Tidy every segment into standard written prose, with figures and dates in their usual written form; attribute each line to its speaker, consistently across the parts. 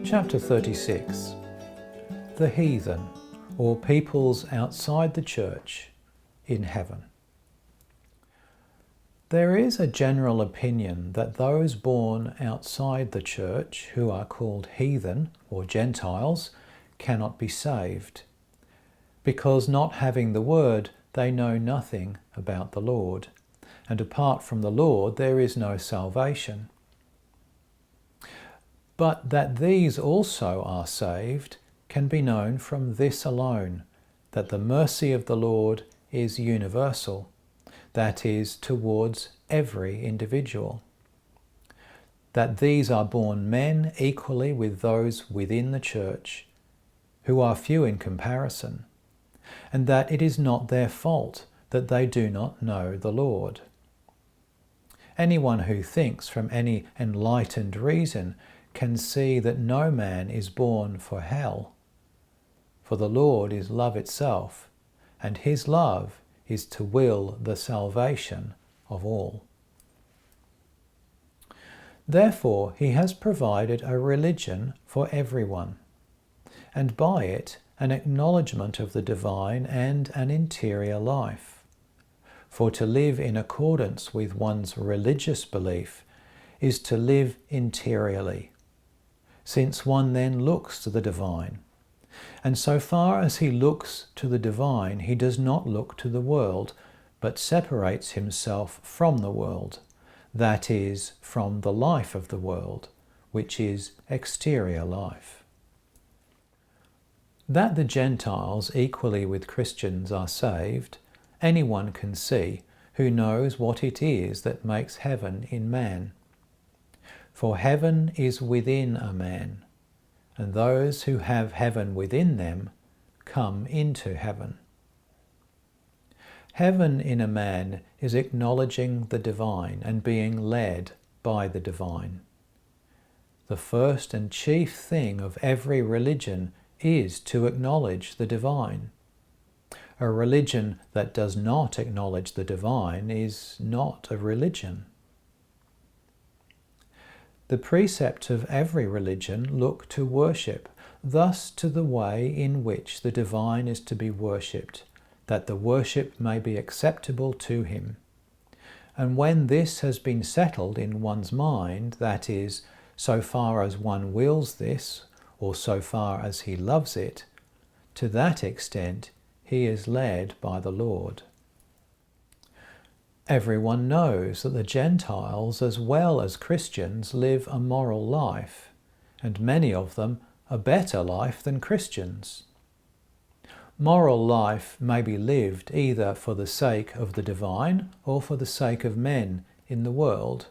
Speaker 1: Chapter 36. The heathen, or peoples outside the church, in heaven. There is a general opinion that those born outside the church, who are called heathen or Gentiles, cannot be saved, because not having the word, they know nothing about the Lord, and apart from the Lord there is no salvation. But that these also are saved can be known from this alone, that the mercy of the Lord is universal, that is, towards every individual. That these are born men equally with those within the church, who are few in comparison, and that it is not their fault that they do not know the Lord. Anyone who thinks from any enlightened reason can see that no man is born for hell. For the Lord is love itself, and his love is to will the salvation of all. Therefore he has provided a religion for everyone, and by it an acknowledgement of the divine and an interior life. For to live in accordance with one's religious belief is to live interiorly, since one then looks to the divine. And so far as he looks to the divine, he does not look to the world, but separates himself from the world, that is, from the life of the world, which is exterior life. That the Gentiles, equally with Christians, are saved, anyone can see who knows what it is that makes heaven in man. For heaven is within a man, and those who have heaven within them come into heaven. Heaven in a man is acknowledging the divine and being led by the divine. The first and chief thing of every religion is to acknowledge the divine. A religion that does not acknowledge the divine is not a religion. The precept of every religion look to worship, thus to the way in which the divine is to be worshipped, that the worship may be acceptable to him. And when this has been settled in one's mind, that is, so far as one wills this, or so far as he loves it, to that extent he is led by the Lord. Everyone knows that the Gentiles as well as Christians live a moral life, and many of them a better life than Christians. Moral life may be lived either for the sake of the divine or for the sake of men in the world,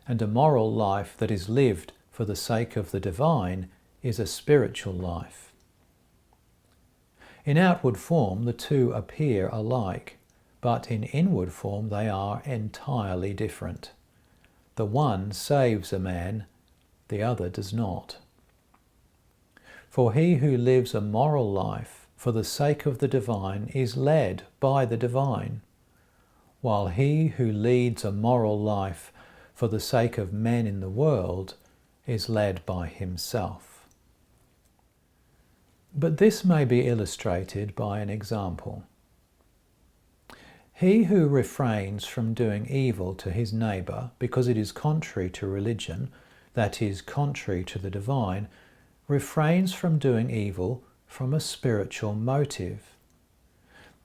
Speaker 1: and a moral life that is lived for the sake of the divine is a spiritual life. In outward form the two appear alike, but in inward form they are entirely different. The one saves a man, the other does not. For he who lives a moral life for the sake of the divine is led by the divine, while he who leads a moral life for the sake of men in the world is led by himself. But this may be illustrated by an example. He who refrains from doing evil to his neighbour because it is contrary to religion, that is, contrary to the divine, refrains from doing evil from a spiritual motive.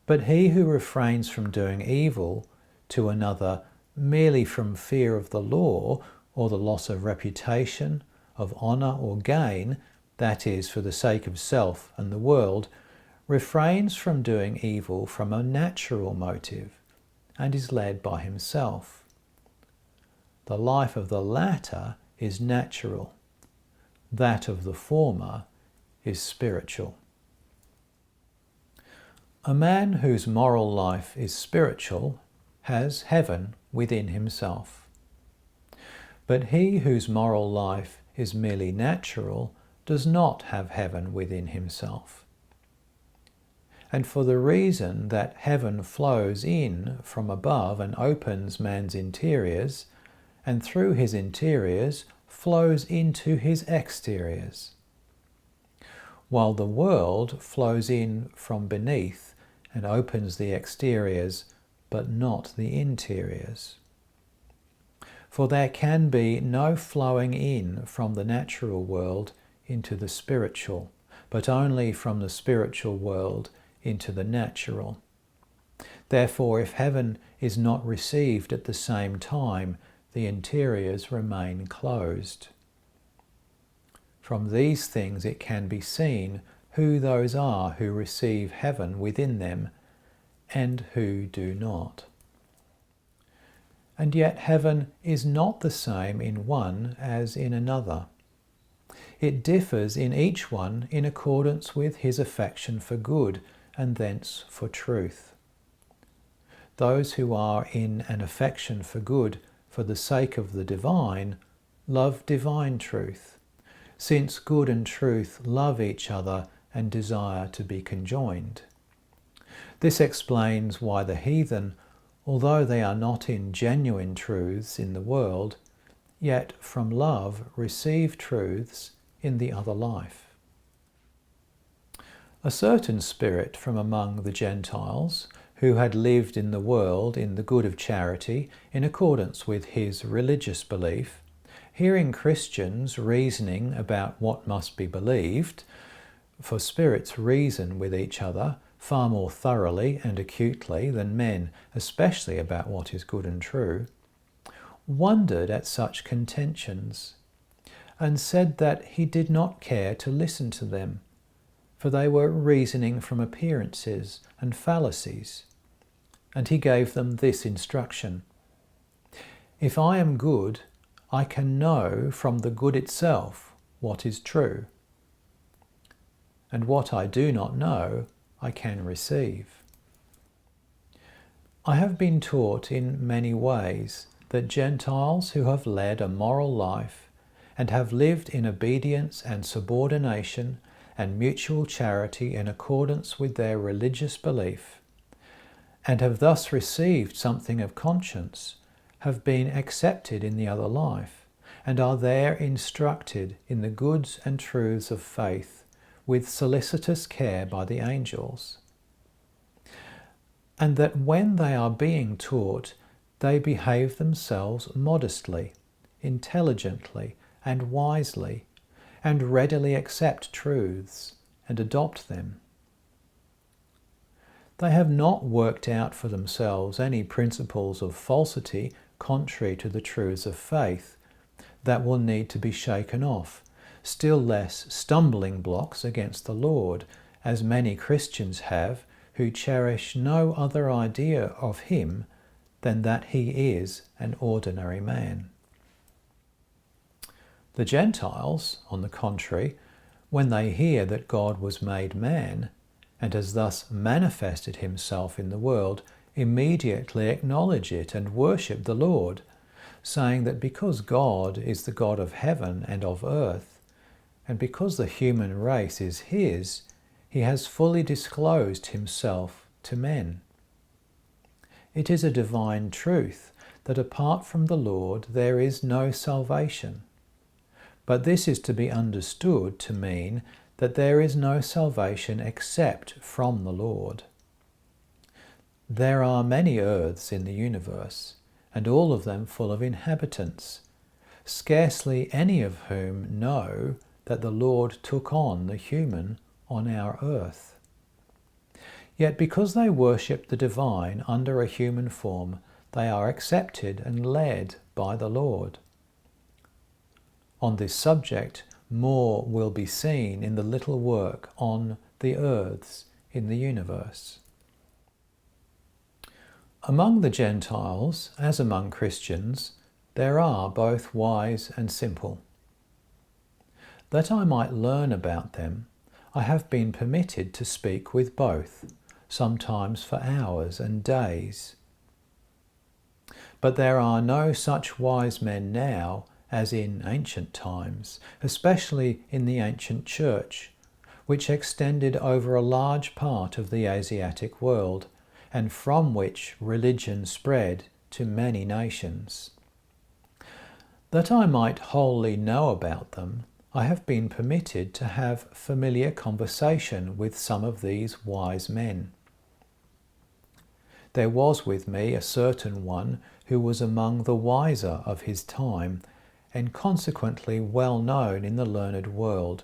Speaker 1: But he who refrains from doing evil to another merely from fear of the law or the loss of reputation, of honour or gain, that is, for the sake of self and the world, refrains from doing evil from a natural motive and is led by himself. The life of the latter is natural, that of the former is spiritual. A man whose moral life is spiritual has heaven within himself. But he whose moral life is merely natural does not have heaven within himself. And for the reason that heaven flows in from above and opens man's interiors, and through his interiors flows into his exteriors, while the world flows in from beneath and opens the exteriors, but not the interiors. For there can be no flowing in from the natural world into the spiritual, but only from the spiritual world into the natural. Therefore, if heaven is not received at the same time, the interiors remain closed. From these things it can be seen who those are who receive heaven within them and who do not. And yet heaven is not the same in one as in another. It differs in each one in accordance with his affection for good and thence for truth. Those who are in an affection for good for the sake of the divine love divine truth, since good and truth love each other and desire to be conjoined. This explains why the heathen, although they are not in genuine truths in the world, yet from love receive truths in the other life. A certain spirit from among the Gentiles, who had lived in the world in the good of charity in accordance with his religious belief, hearing Christians reasoning about what must be believed, for spirits reason with each other far more thoroughly and acutely than men, especially about what is good and true, wondered at such contentions, and said that he did not care to listen to them, for they were reasoning from appearances and fallacies. And he gave them this instruction: if I am good, I can know from the good itself what is true, and what I do not know I can receive. I have been taught in many ways that Gentiles who have led a moral life and have lived in obedience and subordination and mutual charity in accordance with their religious belief, and have thus received something of conscience, have been accepted in the other life, and are there instructed in the goods and truths of faith with solicitous care by the angels. And that when they are being taught, they behave themselves modestly, intelligently, and wisely, and readily accept truths and adopt them. They have not worked out for themselves any principles of falsity contrary to the truths of faith that will need to be shaken off, still less stumbling blocks against the Lord, as many Christians have who cherish no other idea of him than that he is an ordinary man. The Gentiles, on the contrary, when they hear that God was made man, and has thus manifested himself in the world, immediately acknowledge it and worship the Lord, saying that because God is the God of heaven and of earth, and because the human race is his, he has fully disclosed himself to men. It is a divine truth that apart from the Lord there is no salvation. But this is to be understood to mean that there is no salvation except from the Lord. There are many earths in the universe, and all of them full of inhabitants, scarcely any of whom know that the Lord took on the human on our earth. Yet because they worship the divine under a human form, they are accepted and led by the Lord. On this subject, more will be seen in the little work on the earths in the universe. Among the Gentiles, as among Christians, there are both wise and simple. That I might learn about them, I have been permitted to speak with both, sometimes for hours and days. But there are no such wise men now as in ancient times, especially in the ancient church, which extended over a large part of the Asiatic world, and from which religion spread to many nations. That I might wholly know about them, I have been permitted to have familiar conversation with some of these wise men. There was with me a certain one who was among the wiser of his time, and consequently well known in the learned world,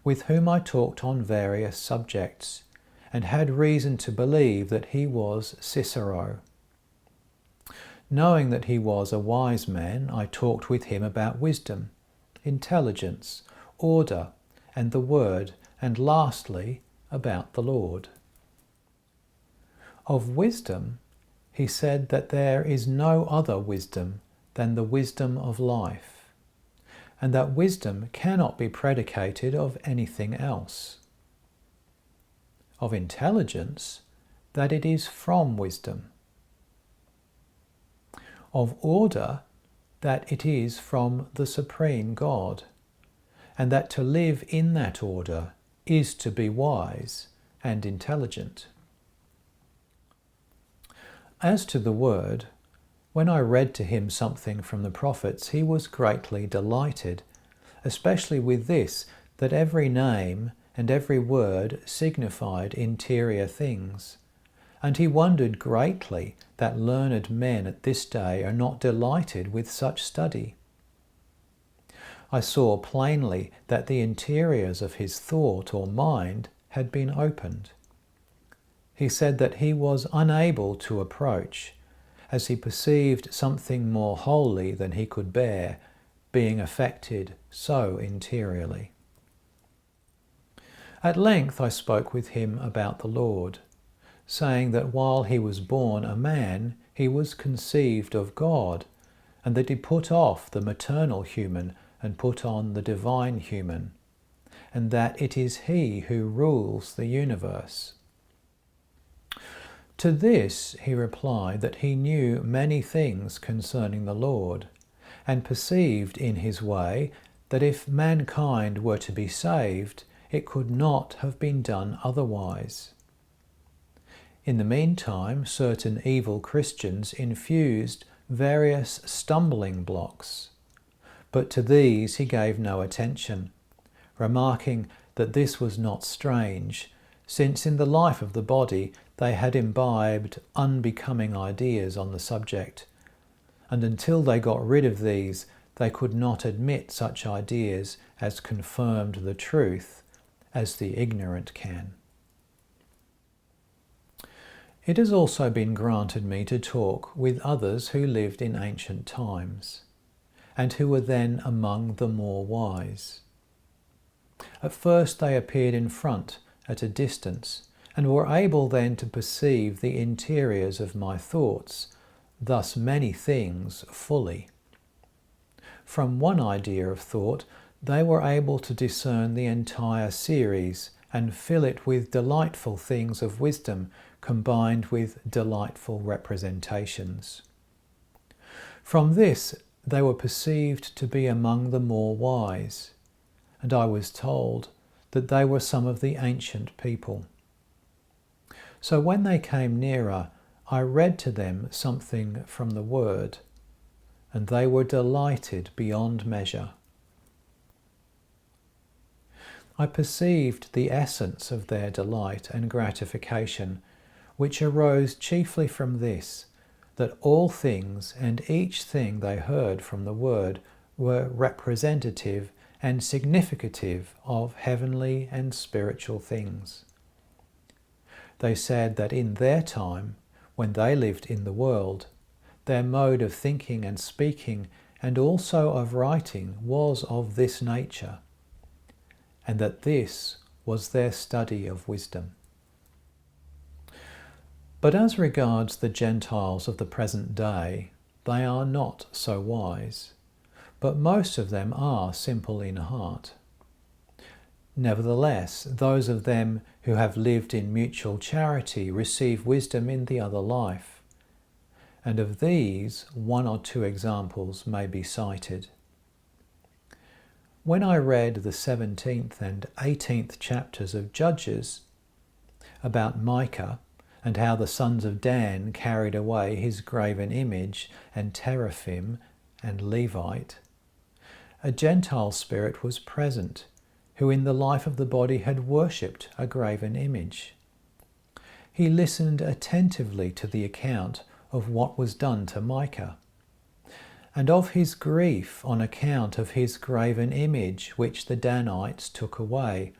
Speaker 1: with whom I talked on various subjects, and had reason to believe that he was Cicero. Knowing that he was a wise man, I talked with him about wisdom, intelligence, order, and the word, and lastly, about the Lord. Of wisdom, he said that there is no other wisdom than the wisdom of life, and that wisdom cannot be predicated of anything else. Of intelligence, that it is from wisdom. Of order, that it is from the supreme God, and that to live in that order is to be wise and intelligent. As to the word, when I read to him something from the prophets, he was greatly delighted, especially with this, that every name and every word signified interior things. And he wondered greatly that learned men at this day are not delighted with such study. I saw plainly that the interiors of his thought or mind had been opened. He said that he was unable to approach, as he perceived something more holy than he could bear, being affected so interiorly. At length I spoke with him about the Lord, saying that while he was born a man, he was conceived of God, and that he put off the maternal human and put on the divine human, and that it is he who rules the universe. To this he replied that he knew many things concerning the Lord, and perceived in his way that if mankind were to be saved, it could not have been done otherwise. In the meantime, certain evil Christians infused various stumbling blocks, but to these he gave no attention, remarking that this was not strange, since in the life of the body they had imbibed unbecoming ideas on the subject, and until they got rid of these, they could not admit such ideas as confirmed the truth, as the ignorant can. It has also been granted me to talk with others who lived in ancient times, and who were then among the more wise. At first they appeared in front at a distance, and were able then to perceive the interiors of my thoughts, thus many things fully. From one idea of thought they were able to discern the entire series and fill it with delightful things of wisdom combined with delightful representations. From this they were perceived to be among the more wise, and I was told that they were some of the ancient people. So when they came nearer, I read to them something from the Word, and they were delighted beyond measure. I perceived the essence of their delight and gratification, which arose chiefly from this, that all things and each thing they heard from the Word were representative and significative of heavenly and spiritual things. They said that in their time, when they lived in the world, their mode of thinking and speaking and also of writing was of this nature, and that this was their study of wisdom. But as regards the Gentiles of the present day, they are not so wise, but most of them are simple in heart. Nevertheless, those of them who have lived in mutual charity receive wisdom in the other life, and of these 1 or 2 examples may be cited. When I read the 17th and 18th chapters of Judges about Micah and how the sons of Dan carried away his graven image and teraphim and Levite, a Gentile spirit was present, who in the life of the body had worshipped a graven image. He listened attentively to the account of what was done to Micah, and of his grief on account of his graven image which the Danites took away.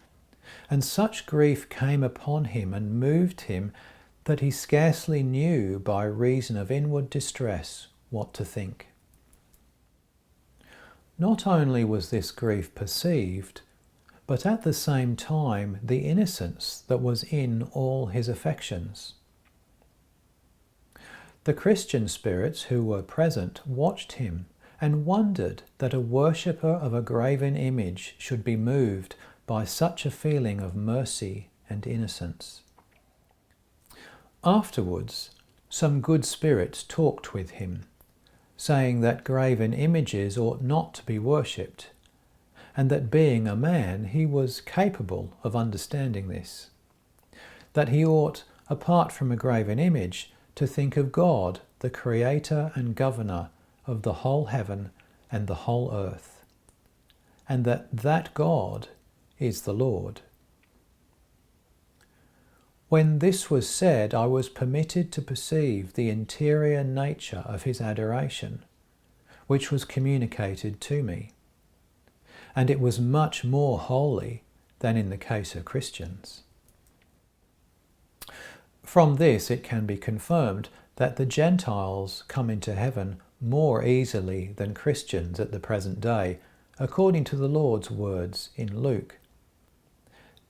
Speaker 1: And such grief came upon him and moved him that he scarcely knew by reason of inward distress what to think. Not only was this grief perceived, but at the same time the innocence that was in all his affections. The Christian spirits who were present watched him and wondered that a worshipper of a graven image should be moved by such a feeling of mercy and innocence. Afterwards, some good spirits talked with him, saying that graven images ought not to be worshipped, and that being a man he was capable of understanding this, that he ought, apart from a graven image, to think of God, the creator and governor of the whole heaven and the whole earth, and that God is the Lord. When this was said, I was permitted to perceive the interior nature of his adoration, which was communicated to me, and it was much more holy than in the case of Christians. From this it can be confirmed that the Gentiles come into heaven more easily than Christians at the present day, according to the Lord's words in Luke.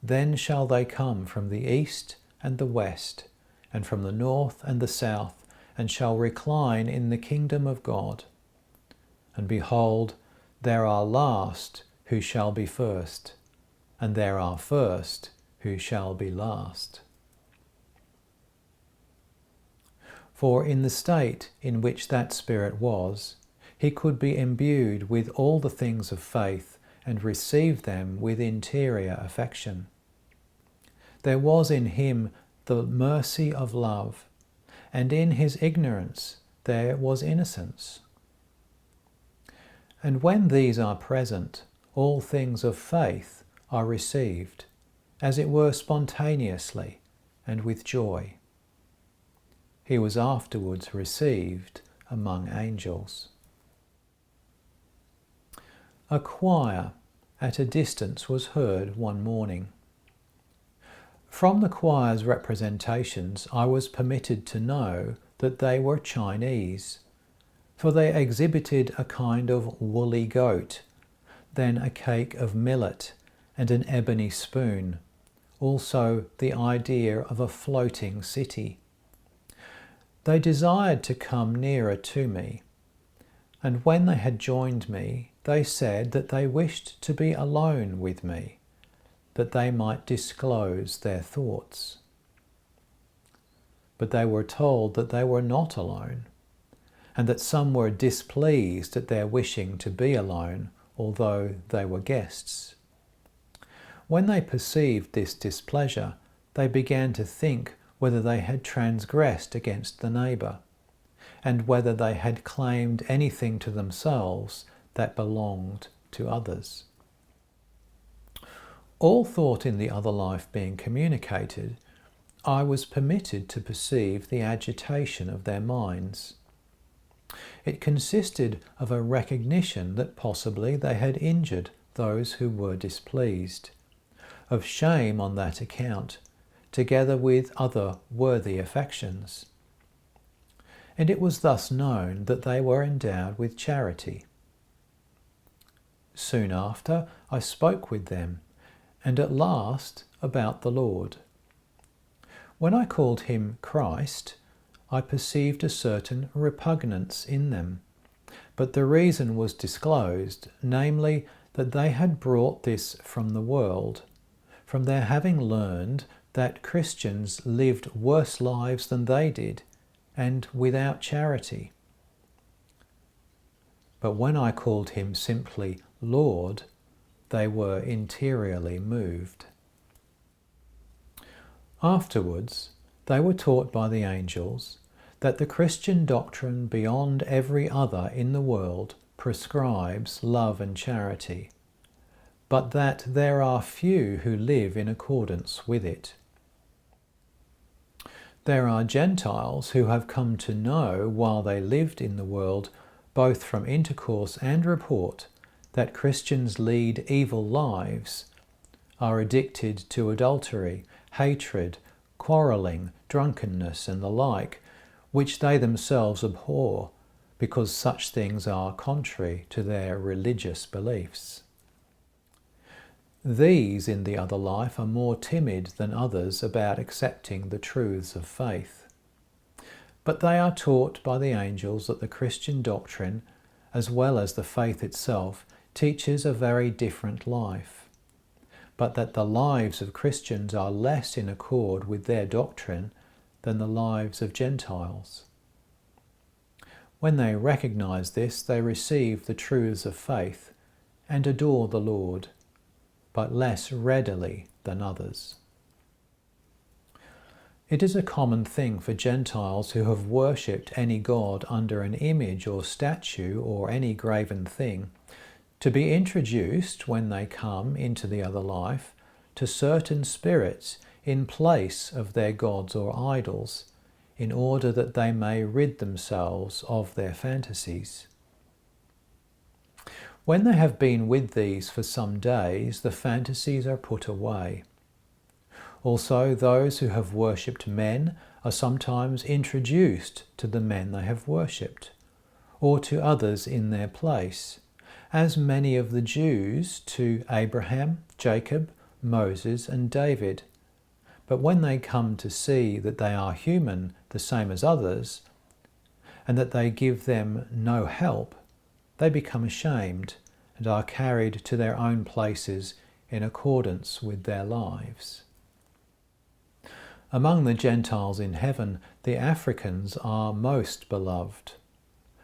Speaker 1: Then shall they come from the east and the west, and from the north and the south, and shall recline in the kingdom of God. And behold, there are last who shall be first, and there are first who shall be last. For in the state in which that spirit was, he could be imbued with all the things of faith and receive them with interior affection. There was in him the mercy of love, and in his ignorance there was innocence. And when these are present, all things of faith are received, as it were spontaneously and with joy. He was afterwards received among angels. A choir at a distance was heard one morning. From the choir's representations, I was permitted to know that they were Chinese, for they exhibited a kind of woolly goat, then a cake of millet and an ebony spoon, also the idea of a floating city. They desired to come nearer to me, and when they had joined me, they said that they wished to be alone with me, that they might disclose their thoughts. But they were told that they were not alone, and that some were displeased at their wishing to be alone, although they were guests. When they perceived this displeasure, they began to think whether they had transgressed against the neighbour, and whether they had claimed anything to themselves that belonged to others. All thought in the other life being communicated, I was permitted to perceive the agitation of their minds. It consisted of a recognition that possibly they had injured those who were displeased, of shame on that account, together with other worthy affections. And it was thus known that they were endowed with charity. Soon after, I spoke with them, and at last about the Lord. When I called him Christ, I perceived a certain repugnance in them, but the reason was disclosed, namely that they had brought this from the world, from their having learned that Christians lived worse lives than they did, and without charity. But when I called him simply Lord, they were interiorly moved. Afterwards, they were taught by the angels that the Christian doctrine beyond every other in the world prescribes love and charity, but that there are few who live in accordance with it. There are Gentiles who have come to know while they lived in the world, both from intercourse and report, that Christians lead evil lives, are addicted to adultery, hatred, quarrelling, drunkenness, and the like, which they themselves abhor, because such things are contrary to their religious beliefs. These in the other life are more timid than others about accepting the truths of faith. But they are taught by the angels that the Christian doctrine, as well as the faith itself, teaches a very different life, but that the lives of Christians are less in accord with their doctrine than the lives of Gentiles. When they recognize this, they receive the truths of faith and adore the Lord, but less readily than others. It is a common thing for Gentiles who have worshipped any god under an image or statue or any graven thing to be introduced, when they come into the other life, to certain spirits in place of their gods or idols, in order that they may rid themselves of their fantasies. When they have been with these for some days, the fantasies are put away. Also, those who have worshipped men are sometimes introduced to the men they have worshipped, or to others in their place, as many of the Jews to Abraham, Jacob, Moses, and David. But when they come to see that they are human, the same as others, and that they give them no help, they become ashamed and are carried to their own places in accordance with their lives. Among the Gentiles in heaven, the Africans are most beloved,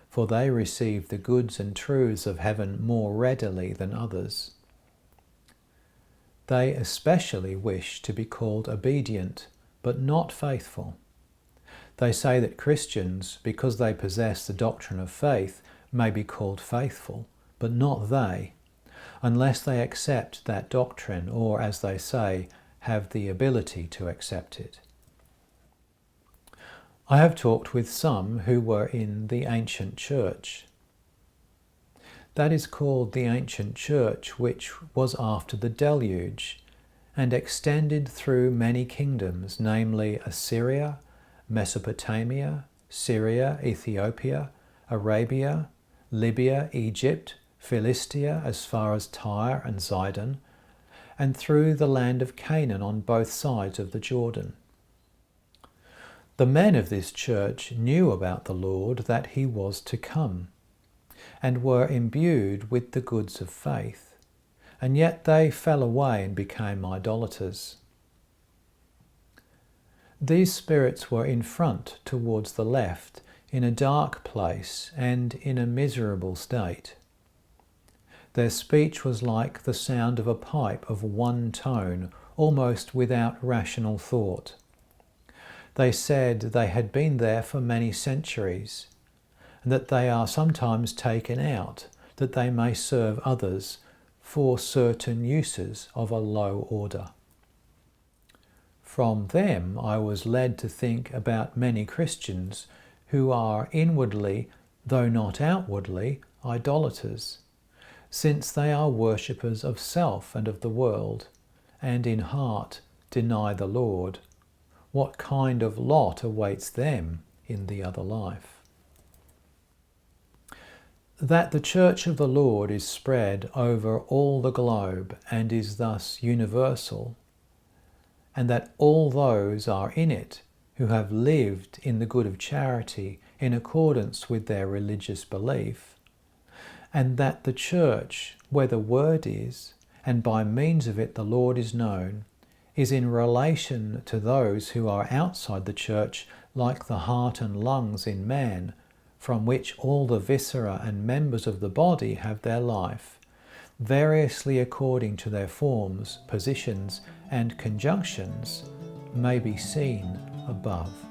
Speaker 1: for they receive the goods and truths of heaven more readily than others. They especially wish to be called obedient, but not faithful. They say that Christians, because they possess the doctrine of faith, may be called faithful, but not they, unless they accept that doctrine, or, as they say, have the ability to accept it. I have talked with some who were in the ancient church. That is called the ancient church, which was after the deluge, and extended through many kingdoms, namely Assyria, Mesopotamia, Syria, Ethiopia, Arabia, Libya, Egypt, Philistia as far as Tyre and Sidon, and through the land of Canaan on both sides of the Jordan. The men of this church knew about the Lord, that he was to come, and were imbued with the goods of faith, and yet they fell away and became idolaters. These spirits were in front towards the left, in a dark place and in a miserable state. Their speech was like the sound of a pipe of one tone, almost without rational thought. They said they had been there for many centuries, and that they are sometimes taken out, that they may serve others for certain uses of a low order. From them I was led to think about many Christians who are inwardly, though not outwardly, idolaters, since they are worshippers of self and of the world, and in heart deny the Lord. What kind of lot awaits them in the other life? That the Church of the Lord is spread over all the globe and is thus universal, and that all those are in it who have lived in the good of charity in accordance with their religious belief, and that the Church, where the Word is, and by means of it the Lord is known, is in relation to those who are outside the Church like the heart and lungs in man, from which all the viscera and members of the body have their life, variously according to their forms, positions, and conjunctions, may be seen above.